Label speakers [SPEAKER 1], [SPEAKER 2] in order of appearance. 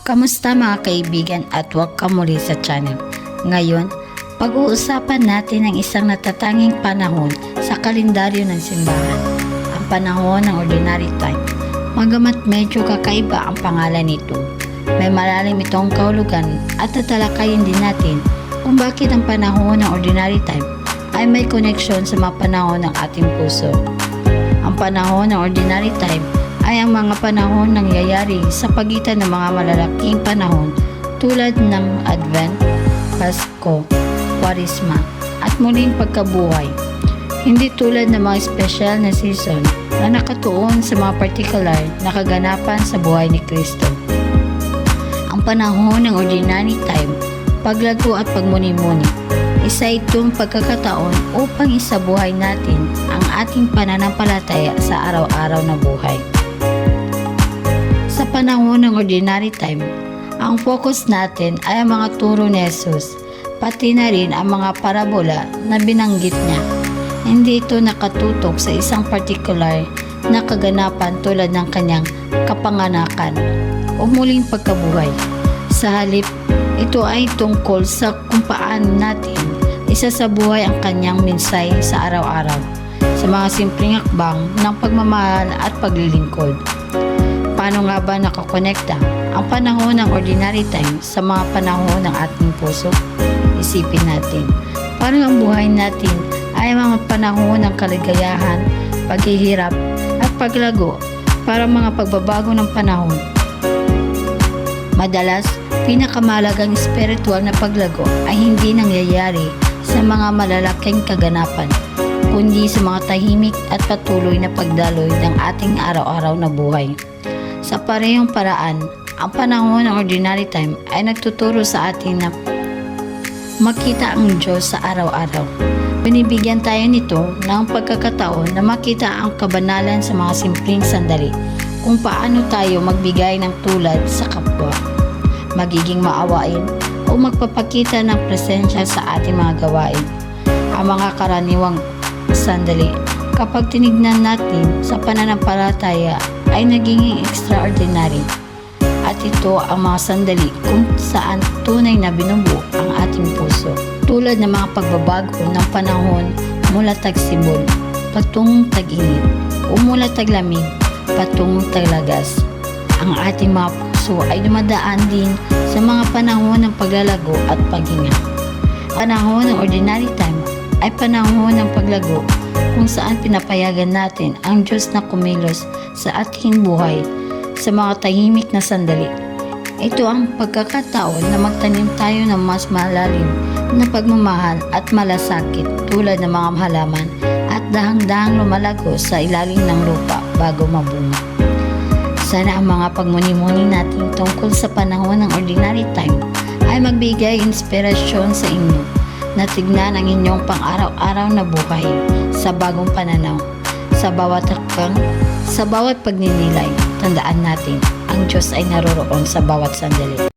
[SPEAKER 1] Kamusta mga kaibigan at welcome muli sa channel. Ngayon, pag-uusapan natin ang isang natatanging panahon sa kalendaryo ng simbahan, ang panahon ng Ordinary Time. Magamat medyo kakaiba ang pangalan nito, may malalim itong kahulugan at tatalakayin din natin kung bakit ang panahon ng Ordinary Time ay may koneksyon sa mga panahon ng ating puso. Ang panahon ng Ordinary Time ay ang mga panahon nangyayari sa pagitan ng mga malalaking panahon tulad ng Advent, Pasko, Kwaresma at muling pagkabuhay. Hindi tulad ng mga espesyal na season na nakatuon sa mga partikular na kaganapan sa buhay ni Kristo. Ang panahon ng Ordinary Time, paglago at pagmuni-muni, isa itong pagkakataon upang isabuhay natin ang ating pananampalataya sa araw-araw na buhay. Sa panahon ng Ordinary Time, ang focus natin ay ang mga turo ni Jesus, pati na rin ang mga parabola na binanggit niya. Hindi ito nakatutok sa isang partikular na kaganapan tulad ng kanyang kapanganakan o muling pagkabuhay. Sa halip, ito ay tungkol sa kung paano natin isasabuhay ang kanyang mensahe sa araw-araw, sa mga simpleng akbang ng pagmamahal at paglilingkod. Paano nga ba nakakonekta ang panahon ng Ordinary Time sa mga panahon ng ating puso? Isipin natin, parang ang buhay natin ay mga panahon ng kaligayahan, paghihirap at paglago para mga pagbabago ng panahon. Madalas, pinakamalagang espiritual na paglago ay hindi nangyayari sa mga malalaking kaganapan, kundi sa mga tahimik at patuloy na pagdaloy ng ating araw-araw na buhay. Sa parehong paraan, ang panahon ng Ordinary Time ay nagtuturo sa atin na makita ang Diyos sa araw-araw. Binibigyan tayo nito ng pagkakataon na makita ang kabanalan sa mga simpleng sandali, kung paano tayo magbigay ng tulad sa kapwa, magiging maawain o magpapakita ng presensya sa ating mga gawain. Ang mga karaniwang sandali, kapag tinignan natin sa pananampalataya, ay naging extraordinary. At ito ang mga sandali kung saan tunay na binubuo ang ating puso. Tulad ng mga pagbabago ng panahon mula tagsibol, patungong tag-init, o mula taglamig, patungong taglagas. Ang ating mga puso ay dumadaan din sa mga panahon ng paglalago at paghinga. Panahon ng Ordinary Time ay panahon ng paglago kung saan pinapayagan natin ang Diyos na kumilos sa ating buhay sa mga tahimik na sandali. Ito ang pagkakataon na magtanim tayo ng mas malalim na pagmamahal at malasakit tulad ng mga halaman at dahang-dahang lumalago sa ilalim ng lupa bago mabunga. Sana ang mga pagmuni-muni natin tungkol sa panahon ng Ordinary Time ay magbigay inspirasyon sa inyo na tignan ang inyong pang-araw-araw na buhay sa bagong pananaw. Sa bawat hakbang, sa bawat pagninilay, tandaan natin, ang Diyos ay naroroon sa bawat sandali.